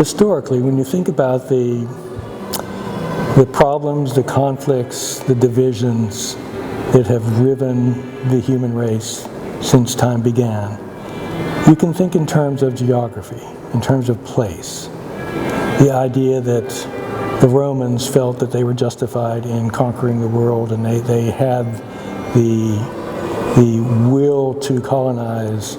Historically, when you think about the problems, the conflicts, the divisions that have riven the human race since time began, you can think in terms of geography, in terms of place. The idea that the Romans felt that they were justified in conquering the world, and they had the will to colonize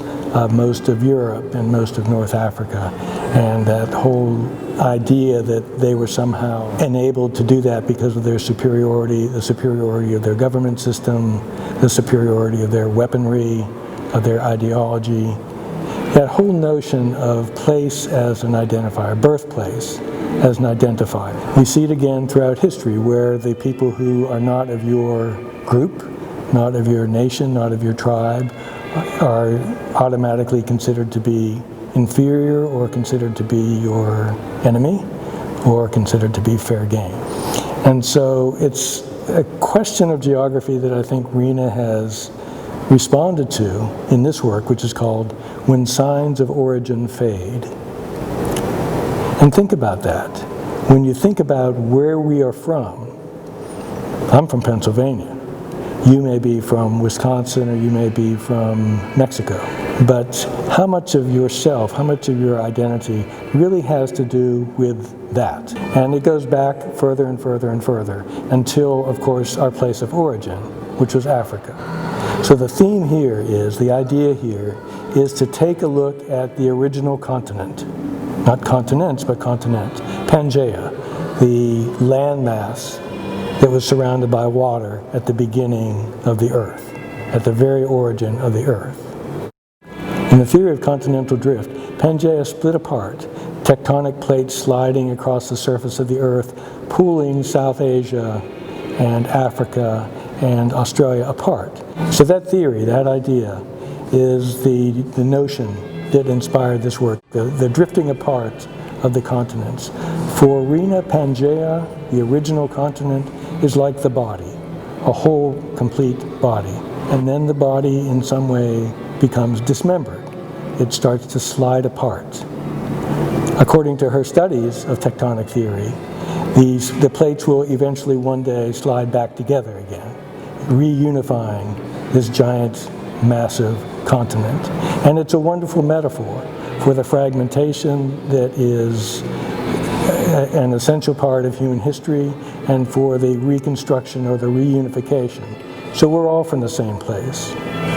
most of Europe and most of North Africa, and that whole idea that they were somehow enabled to do that because of their superiority, the superiority of their government system, the superiority of their weaponry, of their ideology. That whole notion of place as an identifier, birthplace as an identifier. We see it again throughout history, where the people who are not of your group, not of your nation, not of your tribe, are automatically considered to be inferior, or considered to be your enemy, or considered to be fair game. And so it's a question of geography that I think RINA has responded to in this work, which is called When Signs of Origin Fade. And think about that. When you think about where we are from, I'm from Pennsylvania. You may be from Wisconsin, or you may be from Mexico. But how much of yourself, how much of your identity really has to do with that? And it goes back further and further and further until, of course, our place of origin, which was Africa. So the theme here is, the idea here is to take a look at the original continent. Not continents, but continent. Pangaea, the landmass that was surrounded by water at the beginning of the Earth, at the very origin of the Earth. In the theory of continental drift, Pangaea split apart, tectonic plates sliding across the surface of the Earth, pulling South Asia and Africa and Australia apart. So that theory, that idea, is the notion that inspired this work, the drifting apart of the continents. For RINA, Pangaea, the original continent, is like the body, a whole, complete body. And then the body, in some way, becomes dismembered. It starts to slide apart. According to her studies of tectonic theory, the plates will eventually one day slide back together again, reunifying this giant, massive continent. And it's a wonderful metaphor for the fragmentation that is an essential part of human history, and for the reconstruction or the reunification. So we're all from the same place.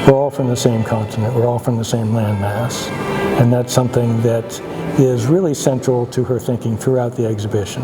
We're all from the same continent. We're all from the same landmass. And that's something that is really central to her thinking throughout the exhibition.